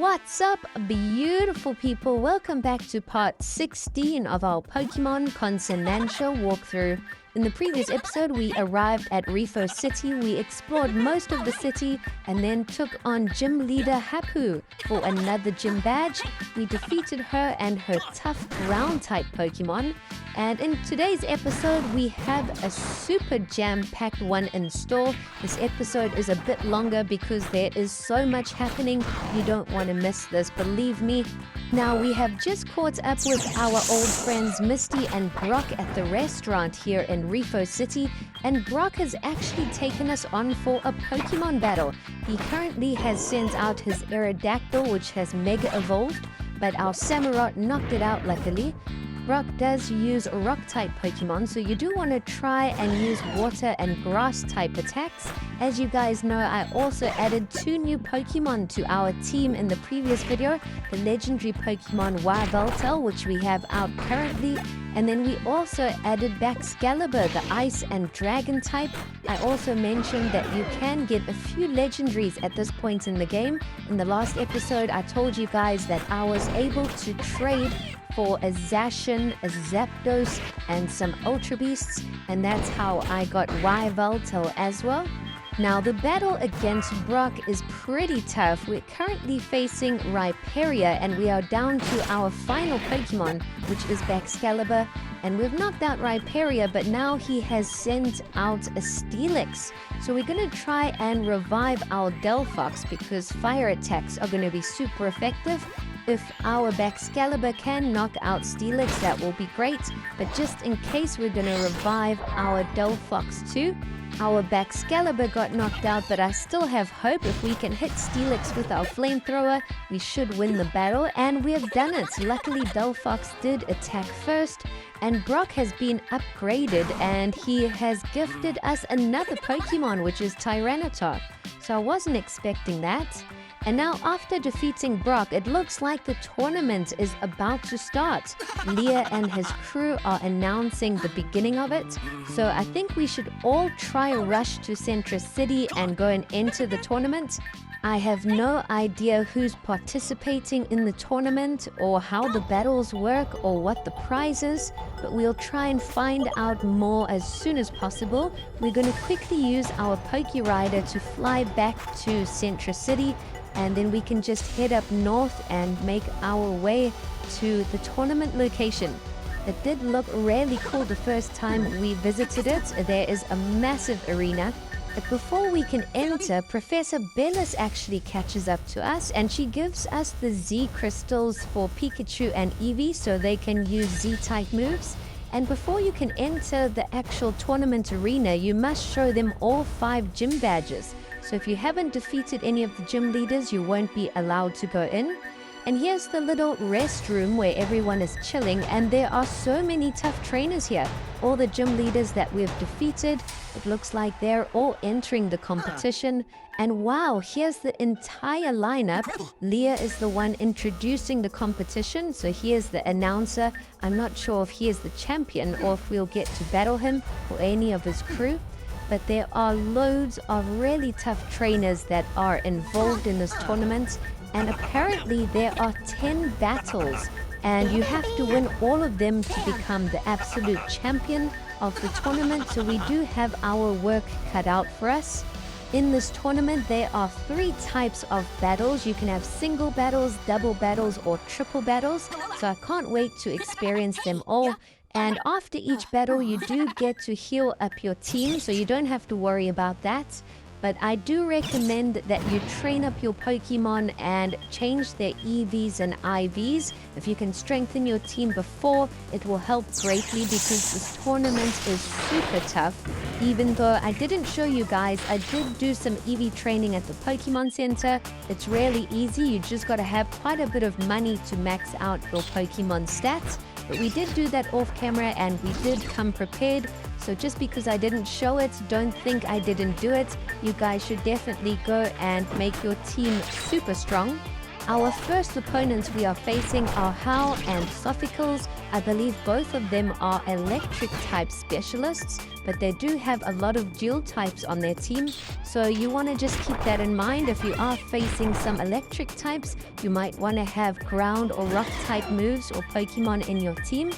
What's up, beautiful people? Welcome back to part 16 of our Pokemon Consonancia walkthrough. In the previous episode, we arrived at Refo City, we explored most of the city, and then took on Gym Leader Hapu for another gym badge. We defeated her and her tough ground-type Pokemon. And in today's episode, we have a super jam-packed one in store. This episode is a bit longer because there is so much happening. You don't want to miss this, believe me. Now, we have just caught up with our old friends Misty and Brock at the restaurant here in Refo City, and Brock has actually taken us on for a Pokemon battle. He currently has sent out his Aerodactyl, which has Mega Evolved, but our Samurott knocked it out luckily. Brock does use rock-type Pokemon, so you do want to try and use water and grass-type attacks. As you guys know, I also added 2 new Pokemon to our team in the previous video, the legendary Pokemon Yveltal, which we have out currently, and then we also added Baxcalibur, the Ice and Dragon type. I also mentioned that you can get a few legendaries at this point in the game. In the last episode, I told you guys that I was able to trade for a Zacian, a Zapdos, and some Ultra Beasts, and that's how I got Yveltal as well. Now, the battle against Brock is pretty tough. We're currently facing Rhyperior, and we are down to our final Pokemon, which is Baxcalibur. And we've knocked out Rhyperior, but now he has sent out a Steelix. So we're going to try and revive our Delphox because fire attacks are going to be super effective. If our Baxcalibur can knock out Steelix, that will be great. But just in case, we're going to revive our Delphox too. Our Baxcalibur got knocked out, but I still have hope. If we can hit Steelix with our flamethrower, we should win the battle, and we have done it. Luckily, Delphox did attack first, and Brock has been upgraded, and he has gifted us another Pokemon, which is Tyranitar. So I wasn't expecting that. And now, after defeating Brock, it looks like the tournament is about to start. Leah and his crew are announcing the beginning of it. So I think we should all try a rush to Centra City and go and enter the tournament. I have no idea who's participating in the tournament or how the battles work or what the prize is, but we'll try and find out more as soon as possible. We're going to quickly use our Pokerider to fly back to Centra City, and then we can just head up north and make our way to the tournament location. It did look really cool the first time we visited it. There is a massive arena. But before we can enter, Professor Bellis actually catches up to us, and she gives us the Z crystals for Pikachu and Eevee so they can use Z-type moves. And before you can enter the actual tournament arena, you must show them all 5 gym badges. So if you haven't defeated any of the gym leaders, you won't be allowed to go in. And here's the little restroom where everyone is chilling, and there are so many tough trainers here. All the gym leaders that we've defeated, it looks like they're all entering the competition. And wow, here's the entire lineup. Leah is the one introducing the competition, so here's the announcer. I'm not sure if he is the champion or if we'll get to battle him or any of his crew. But there are loads of really tough trainers that are involved in this tournament, and apparently there are 10 battles, and you have to win all of them to become the absolute champion of the tournament. So we do have our work cut out for us. In this tournament, there are 3 types of battles. You can have single battles, double battles, or triple battles. So I can't wait to experience them all. And after each battle, you do get to heal up your team, so you don't have to worry about that. But I do recommend that you train up your Pokemon and change their EVs and IVs. If you can strengthen your team before, it will help greatly because this tournament is super tough. Even though I didn't show you guys, I did do some EV training at the Pokemon Center. It's really easy. You just got to have quite a bit of money to max out your Pokemon stats. But we did do that off camera, and we did come prepared. So just because I didn't show it, don't think I didn't do it. You guys should definitely go and make your team super strong. Our first opponents we are facing are Howl and Sophicles. I believe both of them are electric type specialists, but they do have a lot of dual types on their team. So you want to just keep that in mind. If you are facing some electric types, you might want to have ground or rock type moves or Pokemon in your team.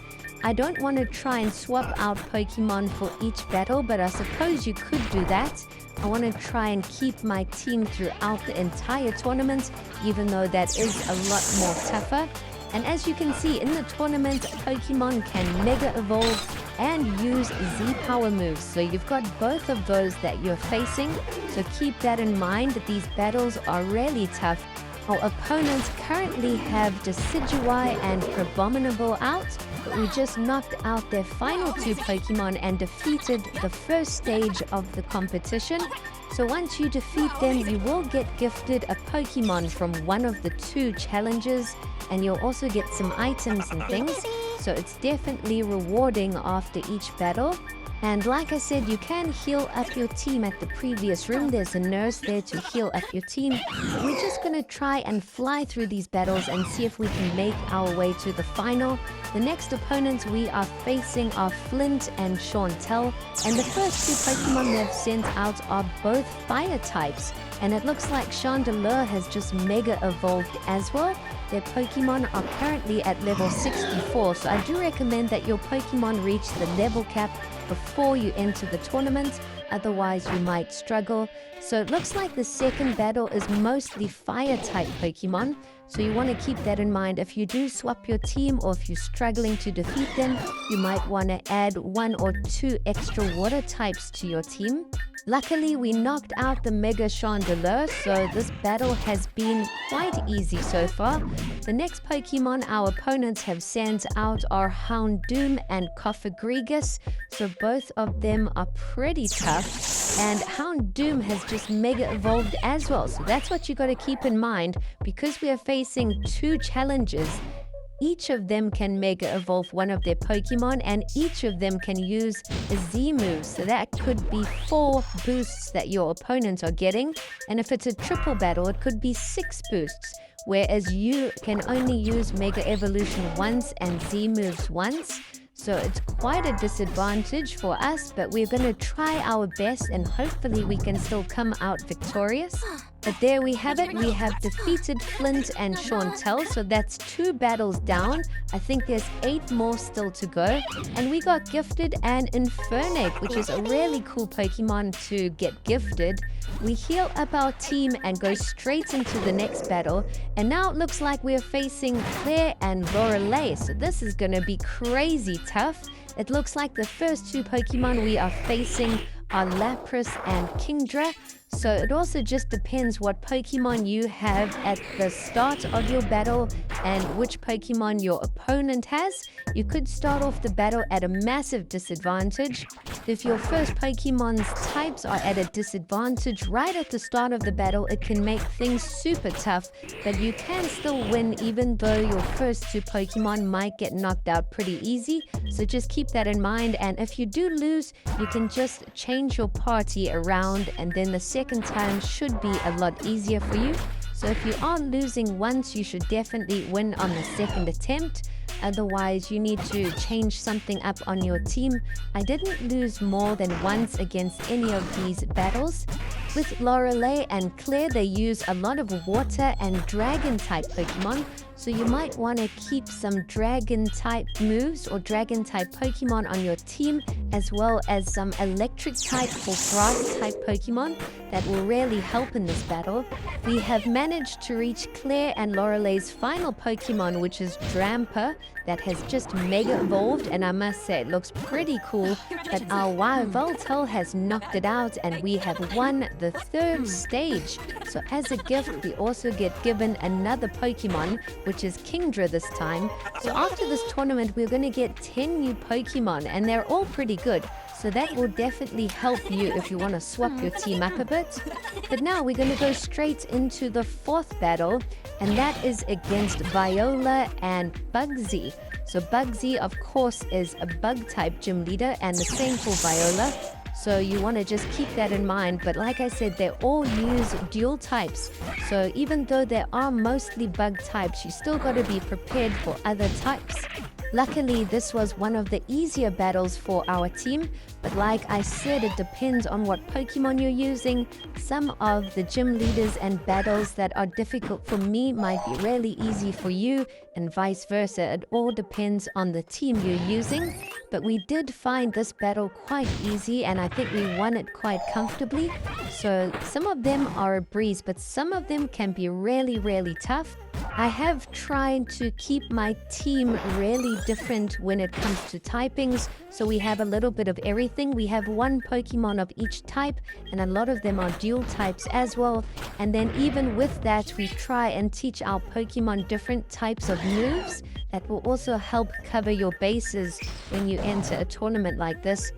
I don't want to try and swap out Pokemon for each battle, but I suppose you could do that. I want to try and keep my team throughout the entire tournament, even though that is a lot more tougher. And as you can see in the tournament, Pokemon can Mega Evolve and use Z-Power moves. So you've got both of those that you're facing. So keep that in mind, that these battles are really tough. Our opponents currently have Decidueye and Crabominable out, but we just knocked out their final two Pokemon and defeated the first stage of the competition. So once you defeat them, you will get gifted a Pokemon from one of the two challenges, and you'll also get some items and things. So it's definitely rewarding after each battle. And like I said, you can heal up your team at the previous room. There's a nurse there to heal up your team. We're just going to try and fly through these battles and see if we can make our way to the final. The next opponents we are facing are Flint and Chantel. And the first two Pokemon they've sent out are both fire types. And it looks like Chandelure has just Mega Evolved as well. Their Pokemon are currently at level 64, so I do recommend that your Pokemon reach the level cap before you enter the tournament, otherwise you might struggle. So it looks like the second battle is mostly fire type Pokemon, so you want to keep that in mind. If you do swap your team or if you're struggling to defeat them, you might want to add 1 or 2 extra water types to your team. Luckily, we knocked out the Mega Chandelure, so this battle has been quite easy so far. The next Pokemon our opponents have sent out are Houndoom and Cofagrigus, so both of them are pretty tough. And Houndoom has just Mega Evolved as well, so that's what you got to keep in mind. Because we are facing two challenges, each of them can Mega Evolve one of their Pokemon, and each of them can use a Z move. So that could be 4 boosts that your opponents are getting. And if it's a triple battle, it could be 6 boosts. Whereas you can only use Mega Evolution once and Z moves once. So it's quite a disadvantage for us, but we're going to try our best and hopefully we can still come out victorious. But there we have it. We have defeated Flint and Chantel, so that's 2 battles down. I think there's 8 more still to go. And we got gifted an Infernape, which is a really cool Pokemon to get gifted. We heal up our team and go straight into the next battle. And now it looks like we're facing Claire and Lorelei, so this is going to be crazy tough. It looks like the first 2 Pokemon we are facing are Lapras and Kingdra. So it also just depends what Pokemon you have at the start of your battle and which Pokemon your opponent has. You could start off the battle at a massive disadvantage. If your first Pokemon's types are at a disadvantage right at the start of the battle, it can make things super tough, but you can still win even though your first 2 Pokemon might get knocked out pretty easy. So just keep that in mind, and if you do lose, you can just change your party around, and then the second time should be a lot easier for you. So if you are losing once, you should definitely win on the second attempt. Otherwise, you need to change something up on your team. I didn't lose more than once against any of these battles. With Lorelei and Claire, they use a lot of water and dragon type Pokemon. So you might want to keep some dragon type moves or dragon type Pokemon on your team, as well as some electric type or grass type Pokemon that will really help in this battle. We have managed to reach Claire and Lorelei's final Pokemon, which is Drampa, that has just Mega Evolved, and I must say it looks pretty cool. But our Yveltal has knocked it out and we have won the 3rd stage. So as a gift, we also get given another Pokemon, which is Kingdra this time. So after this tournament, we're going to get 10 new Pokemon, and they're all pretty good. So that will definitely help you if you want to swap your team up a bit. But now we're going to go straight into the 4th battle, and that is against Viola and Bugsy. So Bugsy, of course, is a bug type gym leader, and the same for Viola. So you want to just keep that in mind. But like I said, they all use dual types. So even though there are mostly bug types, you still got to be prepared for other types. Luckily, this was one of the easier battles for our team, but like I said, it depends on what Pokemon you're using. Some of the gym leaders and battles that are difficult for me might be really easy for you, and vice versa. It all depends on the team you're using, but we did find this battle quite easy, and I think we won it quite comfortably. So some of them are a breeze, but some of them can be really, really tough. I have tried to keep my team really different when it comes to typings, so we have a little bit of everything. We have one Pokemon of each type, and a lot of them are dual types as well. And then even with that, we try and teach our Pokemon different types of moves that will also help cover your bases when you enter a tournament like this.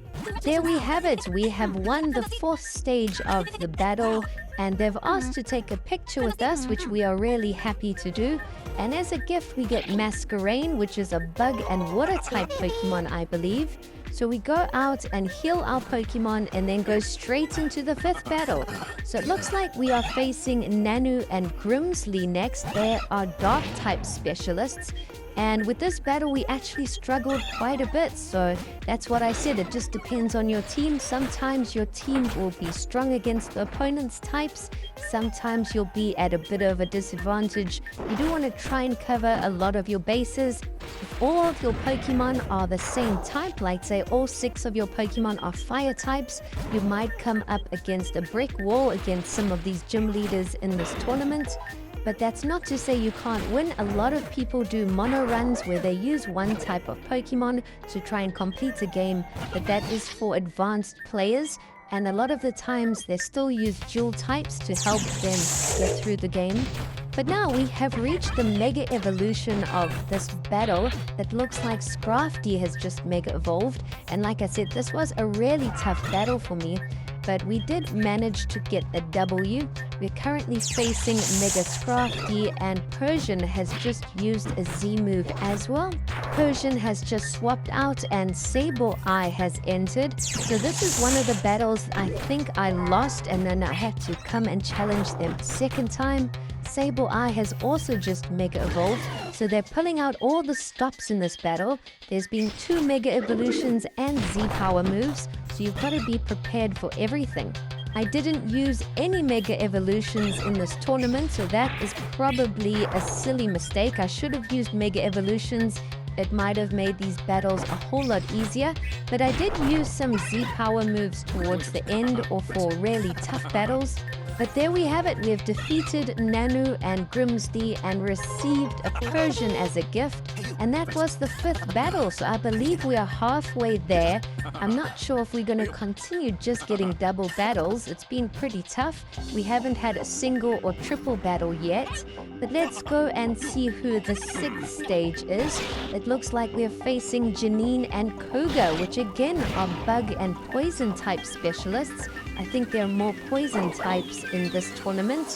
There we have it. We have won the 4th stage of the battle, and they've asked to take a picture with us, which we are really happy to do. And as a gift, we get Masquerain, which is a bug and water type Pokemon, I believe. So we go out and heal our Pokemon and then go straight into the 5th battle. So it looks like we are facing Nanu and Grimsley next. They are dark type specialists. And with this battle, we actually struggled quite a bit. So that's what I said. It just depends on your team. Sometimes your team will be strong against the opponent's types. Sometimes you'll be at a bit of a disadvantage. You do want to try and cover a lot of your bases. If all of your Pokemon are the same type, like say all 6 of your Pokemon are fire types, you might come up against a brick wall against some of these gym leaders in this tournament. But that's not to say you can't win. A lot of people do mono runs where they use one type of Pokemon to try and complete a game, but that is for advanced players. And a lot of the times they still use dual types to help them get through the game. But now we have reached the Mega Evolution of this battle. That looks like Scrafty has just Mega Evolved. And like I said, this was a really tough battle for me, but we did manage to get a W. We're currently facing Mega Scrafty, and Persian has just used a Z move as well. Persian has just swapped out and Sableye has entered. So this is one of the battles I think I lost, and then I had to come and challenge them a second time. Sableye has also just Mega Evolved, so they're pulling out all the stops in this battle. There's been 2 Mega Evolutions and Z-Power moves, so you've got to be prepared for everything. I didn't use any Mega Evolutions in this tournament, so that is probably a silly mistake. I should have used Mega Evolutions. It might have made these battles a whole lot easier, but I did use some Z-Power moves towards the end or for really tough battles. But there we have it. We have defeated Nanu and Grimsley and received a Persian as a gift. And that was the 5th battle, so I believe we are halfway there. I'm not sure if we're going to continue just getting double battles. It's been pretty tough. We haven't had a single or triple battle yet. But let's go and see who the 6th stage is. It looks like we're facing Janine and Koga, which again are bug and poison type specialists. I think there are more poison types in this tournament,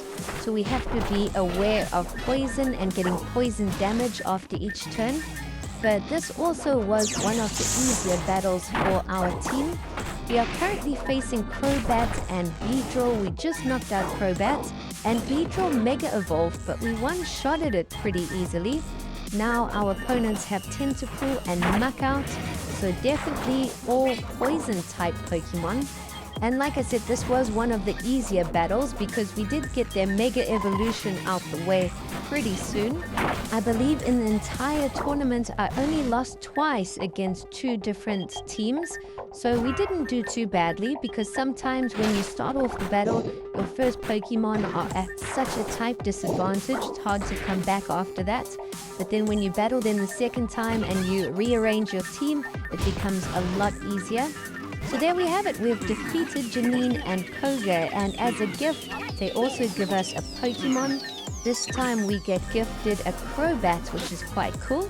so we have to be aware of poison and getting poison damage after each turn. But this also was one of the easier battles for our team. We are currently facing Crobat and Beedrill. We just knocked out Crobat, and Beedrill Mega Evolved, but we one-shotted it pretty easily. Now our opponents have Tentacool and Muckout, so definitely all poison type Pokemon. And like I said, this was one of the easier battles because we did get their Mega Evolution out the way pretty soon. I believe in the entire tournament, I only lost twice against 2 different teams. So we didn't do too badly because sometimes when you start off the battle, your first Pokemon are at such a type disadvantage, it's hard to come back after that. But then when you battle them the second time and you rearrange your team, it becomes a lot easier. So there we have it. We've defeated Janine and Koga, and as a gift, they also give us a Pokemon. This time we get gifted a Crobat, which is quite cool.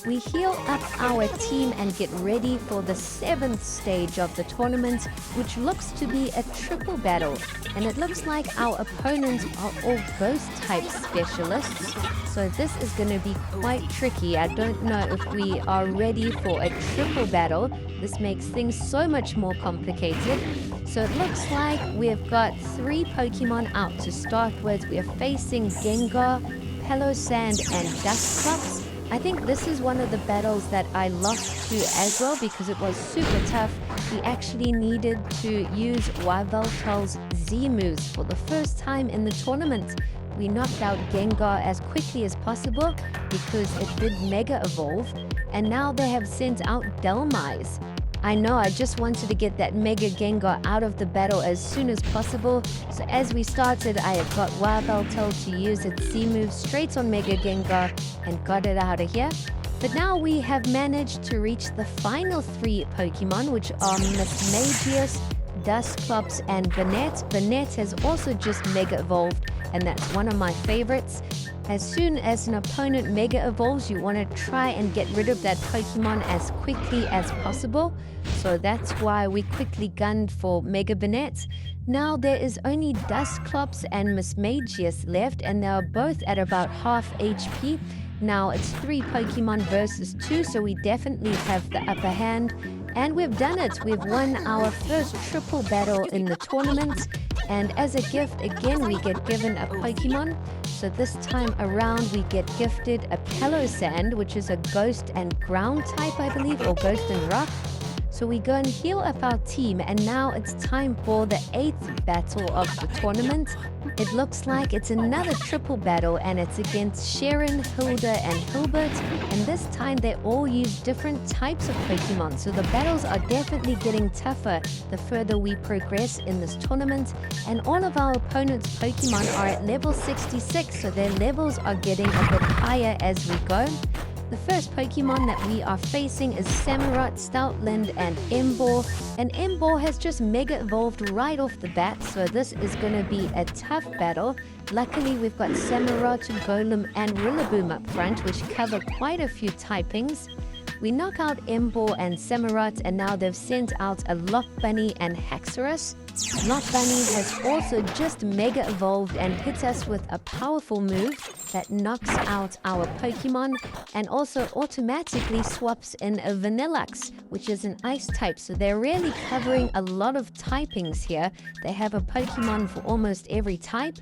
we heal up our team and get ready for the 7th stage of the tournament, which looks to be a triple battle. And it looks like our opponents are all ghost type specialists. So this is going to be quite tricky. I don't know if we are ready for a triple battle. This makes things so much more complicated. So it looks like we've got 3 Pokemon out to start with. We are facing Gengar, Pelosand, and Dusclops. I think this is one of the battles that I lost to as well because it was super tough. We actually needed to use Yveltal's Z moves for the first time in the tournament. We knocked out Gengar as quickly as possible because it did Mega Evolve, and now they have sent out Delmise. I know, I just wanted to get that Mega Gengar out of the battle as soon as possible. So as we started, I had got Yveltal to use its Z move straight on Mega Gengar and got it out of here. But now we have managed to reach the final 3 Pokemon, which are Mismagius, Dusclops, and Banette. Banette has also just Mega Evolved, and that's one of my favorites. As soon as an opponent Mega Evolves, you want to try and get rid of that Pokemon as quickly as possible. So that's why we quickly gunned for Mega Banette. Now there is only Dusclops and Mismagius left, and they are both at about half HP. Now it's 3 Pokemon versus 2, so we definitely have the upper hand. And we've done it. We've won our first triple battle in the tournament. And as a gift, again, we get given a Pokemon. So this time around, we get gifted a Pelosand, which is a ghost and ground type, I believe, or ghost and rock. So we go and heal up our team, and now it's time for the 8th battle of the tournament. It looks like it's another triple battle, and it's against Sharon, Hilda, and Hilbert. And this time they all use different types of Pokemon, so the battles are definitely getting tougher the further we progress in this tournament. And all of our opponents' Pokemon are at level 66, so their levels are getting a bit higher as we go. The first Pokemon that we are facing is Samurott, Stoutland, and Emboar. And Emboar has just Mega Evolved right off the bat, so this is going to be a tough battle. Luckily, we've got Samurott, Golem, and Rillaboom up front, which cover quite a few typings. We knock out Emboar and Samurott, and now they've sent out a Lock Bunny and Haxorus. Lock Bunny has also just Mega Evolved and hits us with a powerful move that knocks out our Pokemon and also automatically swaps in a Vanillux, which is an ice type. So they're really covering a lot of typings here. They have a Pokemon for almost every type,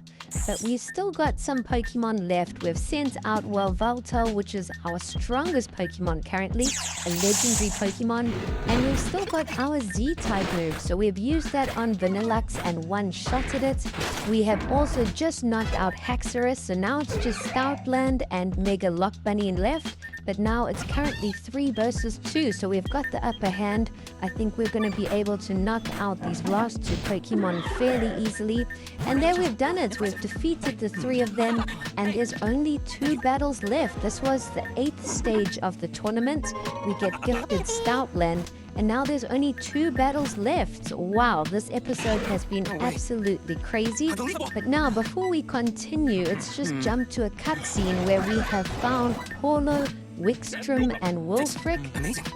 but we've still got some Pokemon left. We've sent out Yveltal, which is our strongest Pokemon currently, a legendary Pokemon, and we've still got our Z-type move. So we've used that on Vanillux and one-shotted it. We have also just knocked out Haxorus, so now it's just Stoutland and Mega Lock Bunny left. But now it's currently 3 versus 2, so we've got the upper hand. I think we're going to be able to knock out these last 2 Pokemon fairly easily. And there we've done it. We've defeated the 3 of them, and there's only 2 battles left. This was the 8th stage of the tournament. We get gifted Stoutland, and now there's only 2 battles left. Wow, this episode has been absolutely crazy. But now, before we continue, let's just jump to a cutscene where we have found Paulo, Wickstrom, and Wolfric.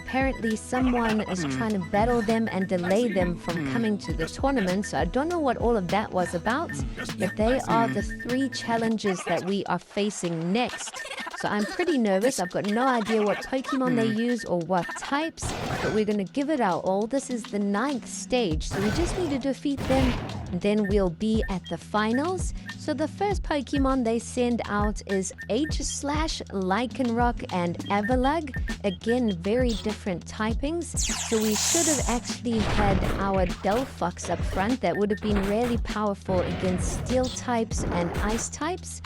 Apparently someone is trying to battle them and delay them from coming to the tournament, so I don't know what all of that was about, but they are the 3 challenges that we are facing next. So I'm pretty nervous. I've got no idea what Pokemon they use or what types, but we're going to give it our all. This is the 9th stage, so we just need to defeat them, and then we'll be at the finals. So the first Pokemon they send out is Aegislash, Lycanroc, and Avalugg. Again, very different typings. So we should have actually had our Delphox up front. That would have been really powerful against Steel types and Ice types.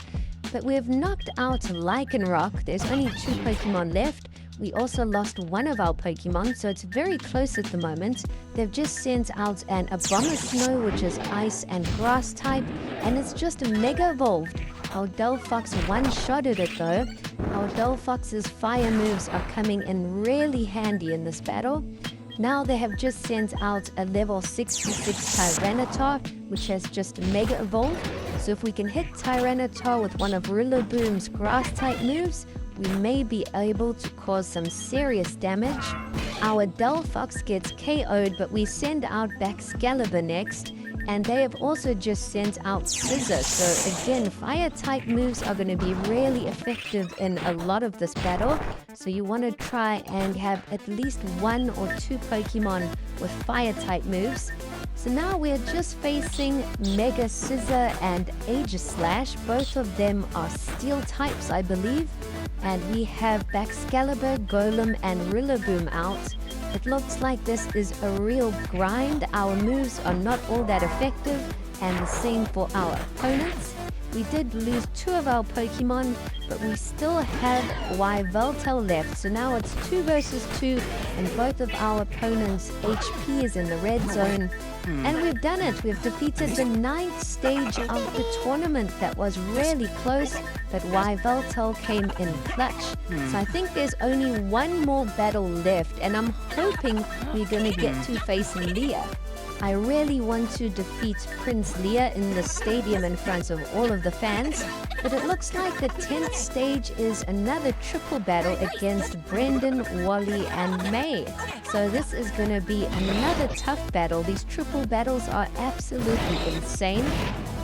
But we have knocked out Lycanroc. There's only 2 Pokemon left. We also lost one of our Pokemon, so it's very close at the moment. They've just sent out an Abomasnow, which is Ice and Grass type, and it's just Mega Evolved. Our Delphox one-shotted it though. Our Delphox's fire moves are coming in really handy in this battle. Now they have just sent out a level 66 Tyranitar, which has just Mega Evolved. So if we can hit Tyranitar with one of Rillaboom's Grass-type moves, we may be able to cause some serious damage. Our Delphox gets KO'd, but we send out Baxcalibur next, and they have also just sent out Scissor. So again, fire-type moves are going to be really effective in a lot of this battle. So you want to try and have at least 1 or 2 Pokemon with fire-type moves. So now we're just facing Mega Scissor and Aegislash. Both of them are steel types, I believe. And we have Baxcalibur, Golem, and Rillaboom out. It looks like this is a real grind. Our moves are not all that effective, and the same for our opponents. We did lose 2 of our Pokemon, but we still have Yveltal left. So now it's 2 versus 2, and both of our opponents' HP is in the red zone. And we've done it. We've defeated the 9th stage of the tournament. That was really close, but Yveltal came in clutch. So I think there's only 1 more battle left, and I'm hoping we're going to get to face Leah. I really want to defeat Prince Leah in the stadium in front of all of the fans, but it looks like the 10th stage is another triple battle against Brendan, Wally, and May. So this is going to be another tough battle. These triple battles are absolutely insane.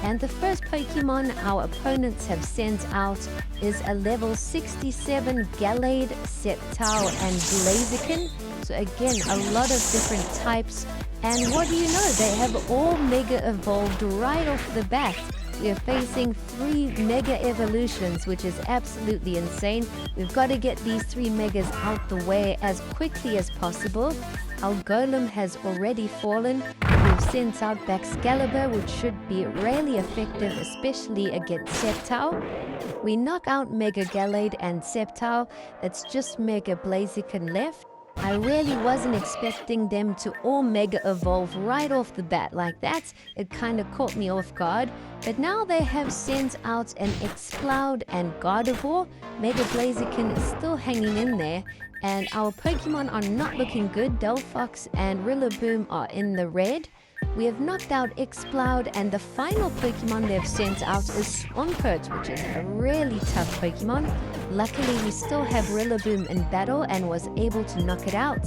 And the first Pokemon our opponents have sent out is a level 67 Gallade, Sceptile, and Blaziken. So again, a lot of different types. And what do you know? They have all Mega Evolved right off the bat. We are facing 3 Mega Evolutions, which is absolutely insane. We've got to get these 3 Megas out the way as quickly as possible. Our Golem has already fallen. We've sent out Baxcalibur, which should be really effective, especially against Sceptile. We knock out Mega Gallade and Sceptile. It's just Mega Blaziken left. I really wasn't expecting them to all Mega Evolve right off the bat like that. It kind of caught me off guard. But now they have sent out an Exploud and Gardevoir. Mega Blaziken is still hanging in there. And our Pokemon are not looking good. Delphox and Rillaboom are in the red. We have knocked out Exploud, and the final Pokemon they've sent out is Swampert, which is a really tough Pokemon. Luckily, we still have Rillaboom in battle and was able to knock it out.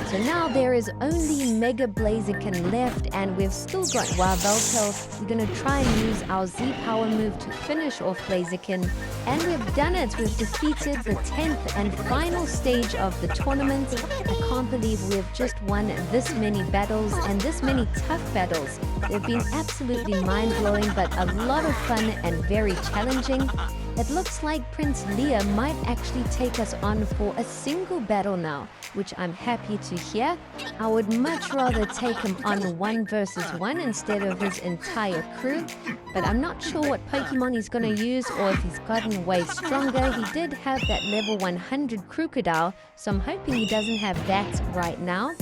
So now there is only Mega Blaziken left, and we've still got Yveltal. We're going to try and use our Z-Power move to finish off Blaziken. And we've done it. We've defeated the 10th and final stage of the tournament. I can't believe we've just won this many battles and this many tough battles. They've been absolutely mind-blowing, but a lot of fun and very challenging. It looks like Prince Leah might actually take us on for a single battle now, which I'm happy to hear. I would much rather take him on 1 versus 1 instead of his entire crew, but I'm not sure what Pokemon he's going to use or if he's gotten way stronger. He did have that level 100 Crocodile, so I'm hoping he doesn't have that right now.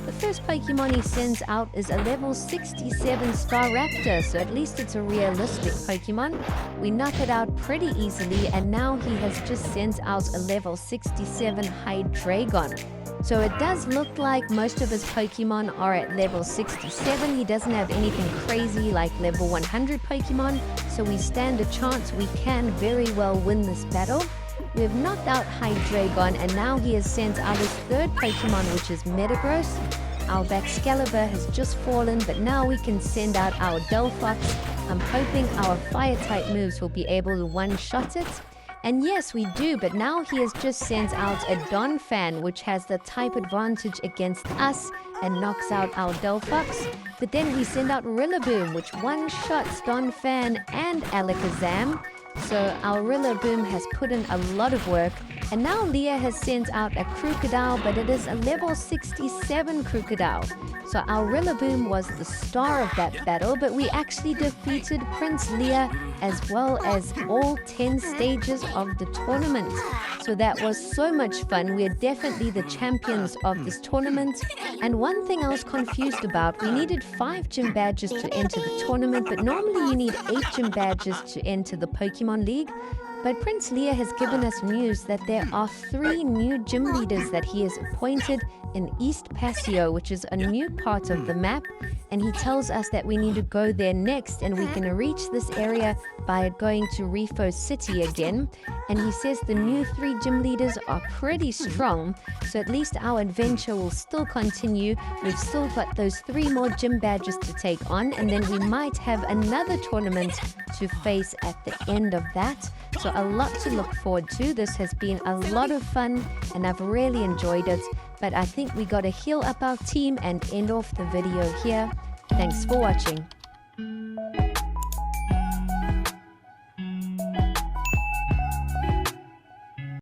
The first Pokemon he sends out is a level 67 Staraptor, so at least it's a realistic Pokemon. We knock it out pretty easily, and now he has just sent out a level 67 Hydreigon. So it does look like most of his Pokemon are at level 67. He doesn't have anything crazy like level 100 Pokemon, so we stand a chance we can very well win this battle. We've knocked out Hydreigon, and now he has sent out his third Pokemon, which is Metagross. Our Baxcalibur has just fallen, but now we can send out our Delphox. I'm hoping our Fire-type moves will be able to one-shot it. And yes, we do, but now he has just sent out a Donphan, which has the type advantage against us and knocks out our Delphox. But then we send out Rillaboom, which one-shots Donphan and Alakazam. So our Rillaboom has put in a lot of work. And now Leah has sent out a Crocodile, but it is a level 67 Crocodile. So our Rillaboom was the star of that battle, but we actually defeated Prince Leah as well as all 10 stages of the tournament. So that was so much fun. We're definitely the champions of this tournament. And one thing I was confused about, we needed 5 gym badges to enter the tournament, but normally you need 8 gym badges to enter the Pokemon League. But Prince Leah has given us news that there are 3 new gym leaders that he has appointed in East Paseo, which is a new part of the map. and he tells us that we need to go there next, and we can reach this area by going to Refo City again. And he says the new 3 gym leaders are pretty strong, so at least our adventure will still continue. We've still got those 3 more gym badges to take on, and then we might have another tournament to face at the end of that. So a lot to look forward to. This has been a lot of fun, and I've really enjoyed it. But I think we gotta heal up our team and end off the video here. Thanks for watching.